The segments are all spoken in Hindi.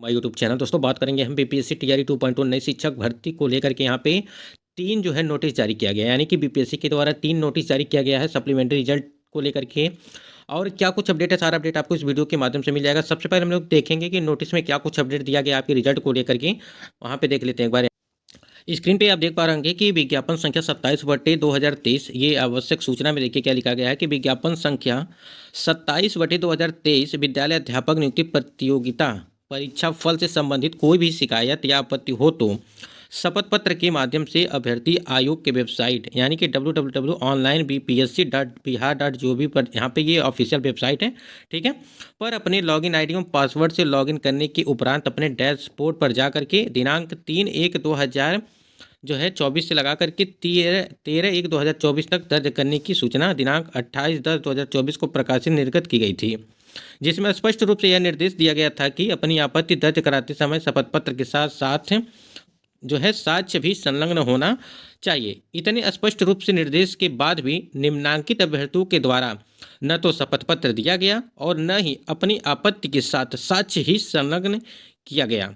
My YouTube channel. दोस्तों बात करेंगे हम बीपीएससी टीआरई 2.0 नई शिक्षक भर्ती को लेकर के यहाँ पे 3 जो है नोटिस जारी किया गया है, यानी कि बीपीएससी के द्वारा 3 नोटिस जारी किया गया है सप्लीमेंट्री रिजल्ट को लेकर के। और क्या कुछ अपडेट है, सारा अपडेट आपको इस वीडियो के माध्यम से मिल जाएगा। सबसे पहले हम लोग देखेंगे कि नोटिस में क्या कुछ अपडेट दिया गया आपके रिजल्ट को लेकर के, वहाँ पे देख लेते हैं एक बार। स्क्रीन पे आप देख पा रहे होंगे कि विज्ञापन संख्या 27/2023, ये आवश्यक सूचना में देखिए क्या लिखा गया है कि विज्ञापन संख्या 27/2023 विद्यालय अध्यापक नियुक्ति प्रतियोगिता परीक्षा फल से संबंधित कोई भी शिकायत या आपत्ति हो तो शपथ पत्र के माध्यम से अभ्यर्थी आयोग के वेबसाइट यानी कि www.onlinebpsc.bihar.gov पर, यहाँ पे ये ऑफिशियल वेबसाइट है, ठीक है, पर अपने लॉगिन आईडी और पासवर्ड से लॉगिन करने के उपरांत अपने डैशबोर्ड पर जा करके दिनांक 3/1/2000 जो है 24 से लगा करके 13/1/2024 तक दर्ज करने की सूचना दिनांक 28/10/2024 को प्रकाशित निर्गत की गई थी, जिसमें स्पष्ट रूप से यह निर्देश दिया गया था कि अपनी आपत्ति दर्ज कराते समय शपथ पत्र के साथ साथ जो है साक्ष्य भी संलग्न होना चाहिए। इतने स्पष्ट रूप से निर्देश के बाद भी निम्नांकित अभ्यर्थियों के द्वारा न तो शपथ पत्र दिया गया और न ही अपनी आपत्ति के साथ साक्ष्य ही संलग्न किया गया।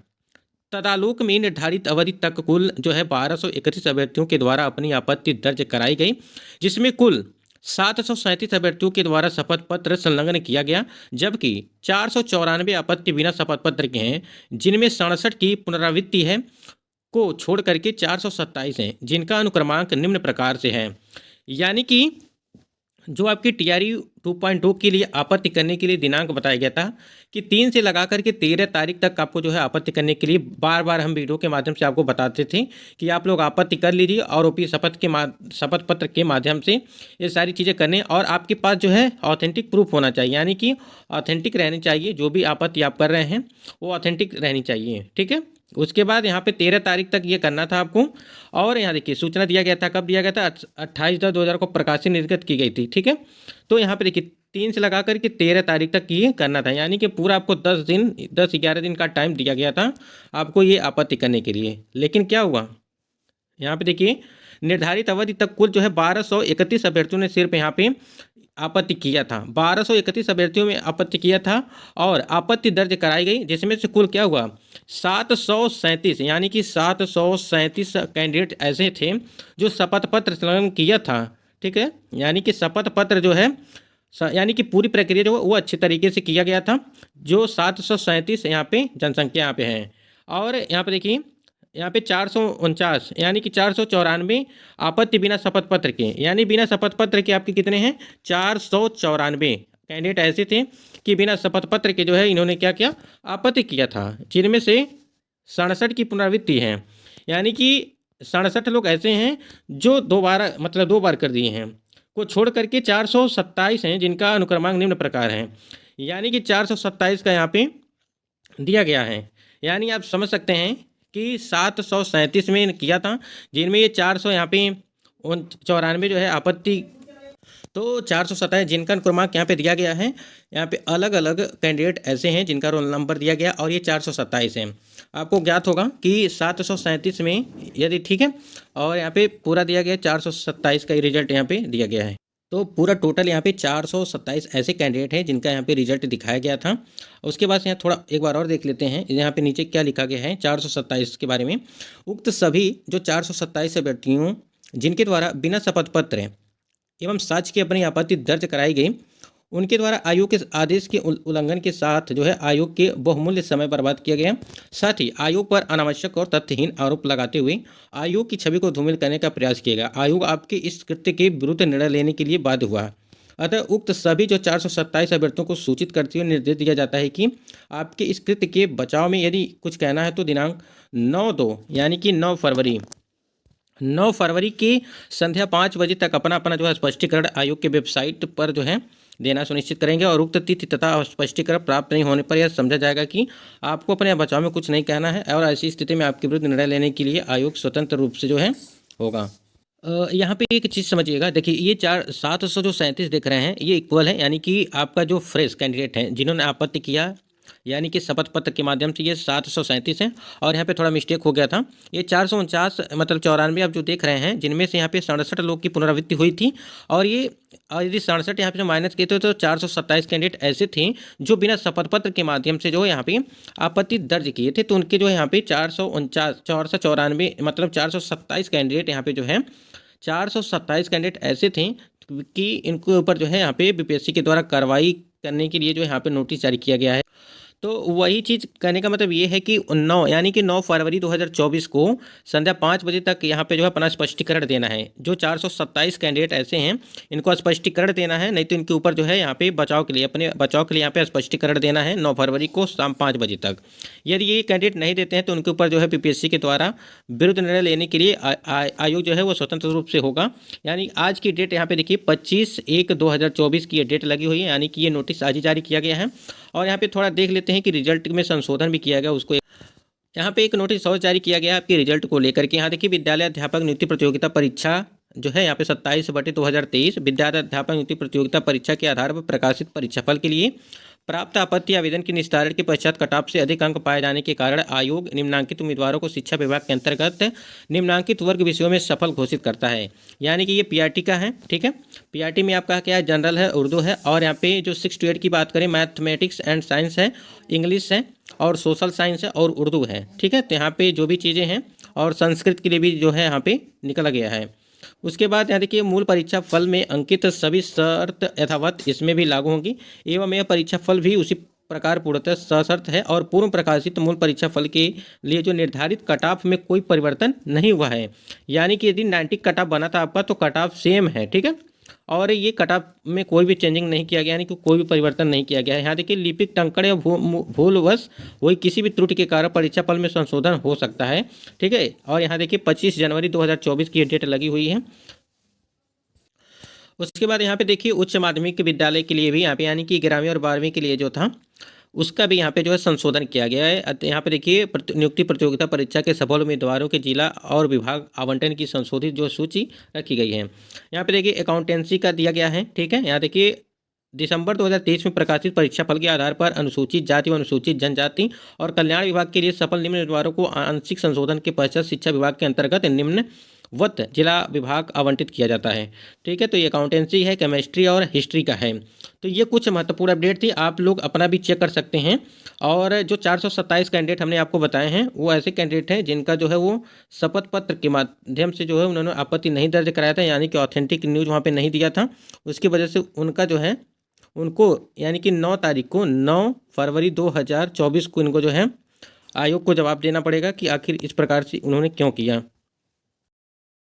तदालोक में निर्धारित अवधि तक कुल जो है 1231 अभ्यर्थियों के द्वारा अपनी आपत्ति दर्ज कराई गई, जिसमें कुल 737 अभ्यर्थियों के द्वारा शपथ पत्र संलग्न किया गया, जबकि 494 आपत्ति बिना शपथ पत्र के हैं, जिनमें 67 की पुनरावृत्ति है को छोड़ करके 427 हैं, जिनका अनुक्रमांक निम्न प्रकार से है। यानी कि जो आपकी टीआरई 2.0 के लिए आपत्ति करने के लिए दिनांक बताया गया था कि 3 से लगा करके 13 तारीख तक आपको जो है आपत्ति करने के लिए बार बार हम वीडियो के माध्यम से आपको बताते थे कि आप लोग आपत्ति कर लीजिए और ओपी शपथ पत्र के माध्यम से ये सारी चीज़ें करने, और आपके पास जो है ऑथेंटिक प्रूफ होना चाहिए, यानी कि ऑथेंटिक रहनी चाहिए। जो भी आपत्ति आप कर रहे हैं वो ऑथेंटिक रहनी चाहिए, ठीक है। उसके बाद यहाँ पे 13 तारीख तक ये करना था आपको। और यहाँ देखिए सूचना दिया गया था, कब दिया गया था, 28/10/2000 को प्रकाशित निर्गत की गई थी, ठीक है। तो यहाँ पे देखिए 3 से लगा करके 13 तारीख तक ये करना था, यानी कि पूरा आपको 10-11 दिन का टाइम दिया गया था आपको ये आपत्ति करने के लिए। लेकिन क्या हुआ, यहाँ पे देखिए निर्धारित अवधि तक कुल जो है 1231 अभ्यर्थियों ने सिर्फ यहाँ पे आपत्ति किया था। 1231 अभ्यर्थियों में आपत्ति किया था और आपत्ति दर्ज कराई गई, जिसमें से कुल क्या हुआ 737, यानी कि 737 कैंडिडेट ऐसे थे जो शपथ पत्र संलग्न किया था, ठीक है। यानी कि शपथ पत्र जो है यानी कि पूरी प्रक्रिया जो वो अच्छे तरीके से किया गया था। जो 737 यहाँ पे जनसंख्या यहाँ पे है। और यहाँ पे देखिए यहाँ पे 449 यानी कि 494 आपत्ति बिना शपथ पत्र के, यानी बिना शपथ पत्र के आपके कितने हैं 494 कैंडिडेट ऐसे थे कि बिना शपथ पत्र के जो है इन्होंने क्या किया आपत्ति किया था, जिनमें से 67 की पुनरावृत्ति है, यानी कि 67 लोग ऐसे हैं जो दो बार कर दिए हैं, को छोड़ करके 427 हैं जिनका अनुक्रमांक निम्न प्रकार है। यानी कि 427 का यहाँ पे दिया गया है, यानी आप समझ सकते हैं कि 737 में किया था, जिनमें ये 400 यहाँ पे 94 जो है आपत्ति, तो 427 जिनका क्रमांक यहाँ पे दिया गया है। यहाँ पे अलग अलग कैंडिडेट ऐसे हैं जिनका रोल नंबर दिया गया और ये 427 हैं। आपको ज्ञात होगा कि 737 में यदि, ठीक है, और यहाँ पे पूरा दिया गया 427 का ही रिजल्ट यहाँ पे दिया गया है। तो पूरा टोटल यहाँ पे 427 ऐसे कैंडिडेट हैं जिनका यहाँ पे रिजल्ट दिखाया गया था। उसके बाद यहाँ थोड़ा एक बार और देख लेते हैं, यहाँ पे नीचे क्या लिखा गया है 427 के बारे में। उक्त सभी जो 427 अभ्यर्थियों जिनके द्वारा बिना शपथ पत्र एवं साक्ष्य की अपनी आपत्ति दर्ज कराई गई, उनके द्वारा आयोग के आदेश के उल्लंघन के साथ जो है आयोग के बहुमूल्य समय बर्बाद किया गया। साथ ही आयोग पर अनावश्यक और तथ्यहीन आरोप लगाते हुए आयोग की छवि को धूमिल करने का प्रयास किया गया। आयोग आपके इस कृत्य के विरुद्ध निर्णय लेने के लिए बाध्य हुआ। अतः उक्त सभी जो 427 अभ्यर्थियों को सूचित करते हुए निर्देश दिया जाता है कि आपके इस कृत्य के बचाव में यदि कुछ कहना है तो दिनांक 9/2 यानी कि 9 फरवरी की संध्या 5 बजे तक अपना जो है स्पष्टीकरण आयोग के वेबसाइट पर जो है देना सुनिश्चित करेंगे। और उक्त तिथि तथा स्पष्टीकरण प्राप्त नहीं होने पर यह समझा जाएगा कि आपको अपने बचाव में कुछ नहीं कहना है और ऐसी स्थिति में आपके विरुद्ध निर्णय लेने के लिए आयोग स्वतंत्र रूप से जो है होगा। यहाँ पे एक चीज़ समझिएगा, देखिए ये 737 देख रहे हैं ये इक्वल है, यानी कि आपका जो फ्रेश कैंडिडेट हैं जिन्होंने आपत्ति किया यानी कि शपथ पत्र के माध्यम से ये 737 है। और यहाँ पे थोड़ा मिस्टेक हो गया था, ये 449 मतलब 94 आप जो देख रहे हैं, जिनमें से यहाँ पे 67 लोग की पुनरावृत्ति हुई थी। और ये यदि 67 यहाँ पे जो माइनस किए थे तो 427 कैंडिडेट ऐसे थे जो बिना शपथ पत्र के माध्यम से जो यहाँ पे आपत्ति दर्ज किए थे। तो उनके जो यहाँ पे 494 मतलब 427 कैंडिडेट यहाँ पे जो है 427 कैंडिडेट ऐसे थे कि इनके ऊपर जो है यहाँ पे बीपीएससी के द्वारा कार्रवाई करने के लिए जो यहाँ पे नोटिस जारी किया गया है। तो वही चीज़ कहने का मतलब ये है कि 9 फरवरी 2024 को संध्या 5 बजे तक यहाँ पे जो है अपना स्पष्टीकरण देना है। जो 427 कैंडिडेट ऐसे हैं इनको स्पष्टीकरण देना है, नहीं तो इनके ऊपर जो है यहाँ पे बचाव के लिए, अपने बचाव के लिए यहाँ पे स्पष्टीकरण देना है 9 फरवरी को शाम 5 बजे तक। यदि ये कैंडिडेट नहीं देते हैं तो उनके ऊपर जो है बीपीएससी के द्वारा विरुद्ध निर्णय लेने के लिए आयोग जो है वो स्वतंत्र रूप से होगा। यानी आज की डेट यहाँ पे देखिए 25/1/2024 की ये डेट लगी हुई है, यानी कि ये नोटिस आज ही जारी किया गया है। और यहाँ पे थोड़ा देख लेते हैं कि रिजल्ट में संशोधन भी किया गया, उसको यहाँ पे एक नोटिस और जारी किया गया आपके रिजल्ट को लेकर के। यहाँ देखिए विद्यालय अध्यापक नियुक्ति प्रतियोगिता परीक्षा जो है यहाँ पे 27/2023 विद्यालय अध्यापक नियुक्ति प्रतियोगिता परीक्षा के आधार पर प्रकाशित परीक्षाफल के लिए प्राप्त आपत्ति आवेदन के निस्तारण के पश्चात कटऑफ से अधिक अंक पाए जाने के कारण आयोग निम्नांकित उम्मीदवारों को शिक्षा विभाग के अंतर्गत निम्नांकित वर्ग विषयों में सफल घोषित करता है। यानी कि ये पीआरटी का है, ठीक है। पीआरटी में आपका क्या है, जनरल है, उर्दू है, और यहाँ पे जो 6 to 8 की बात करें मैथमेटिक्स एंड साइंस है, इंग्लिश है और सोशल साइंस है और उर्दू है, ठीक है। तो यहाँ पे जो भी चीज़ें हैं, और संस्कृत के लिए भी जो है यहाँ पे निकला गया है। उसके बाद यहाँ देखिए मूल परीक्षा फल में अंकित सभी शर्त यथावत इसमें भी लागू होंगी एवं यह परीक्षा फल भी उसी प्रकार पूर्णतः सशर्त है और पूर्व प्रकाशित मूल परीक्षा फल के लिए जो निर्धारित कट ऑफ में कोई परिवर्तन नहीं हुआ है। यानी कि यदि 90 कट ऑफ बना था आपका तो कट ऑफ सेम है, ठीक है। और ये कट ऑफ में कोई भी चेंजिंग नहीं किया गया, यानी कि कोई भी परिवर्तन नहीं किया गया है। यहाँ देखिए लिपिक टंकण या भूलवश वही किसी भी त्रुटि के कारण परीक्षा फल में संशोधन हो सकता है, ठीक है। और यहाँ देखिए 25 जनवरी 2024 की डेट लगी हुई है। उसके बाद यहाँ पे देखिए उच्च माध्यमिक विद्यालय के लिए भी यहाँ पे यानी कि 11वीं और 12वीं के लिए जो था उसका भी यहाँ पे जो है संशोधन किया गया है। यहाँ पे देखिए नियुक्ति प्रतियोगिता परीक्षा के सफल उम्मीदवारों के जिला और विभाग आवंटन की संशोधित जो सूची रखी गई है। यहाँ पे देखिए अकाउंटेंसी का दिया गया है, ठीक है। यहाँ देखिए दिसंबर 2023 में प्रकाशित परीक्षाफल के आधार पर अनुसूचित जाति व अनुसूचित जनजाति और कल्याण विभाग के लिए सफल निम्न उम्मीदवारों को आंशिक संशोधन के पश्चात शिक्षा विभाग के अंतर्गत निम्नवत जिला विभाग आवंटित किया जाता है, ठीक है। तो ये अकाउंटेंसी है, केमिस्ट्री और हिस्ट्री का है। तो ये कुछ महत्वपूर्ण अपडेट थी, आप लोग अपना भी चेक कर सकते हैं। और जो 427 कैंडिडेट हमने आपको बताए हैं वो ऐसे कैंडिडेट हैं जिनका जो है वो शपथ पत्र के माध्यम से जो है उन्होंने आपत्ति नहीं दर्ज कराया था, यानी कि ऑथेंटिक न्यूज़ वहाँ पे नहीं दिया था। उसकी वजह से उनका जो है उनको यानी कि 9 फरवरी 2024 को इनको जो है आयोग को जवाब देना पड़ेगा कि आखिर इस प्रकार से उन्होंने क्यों किया।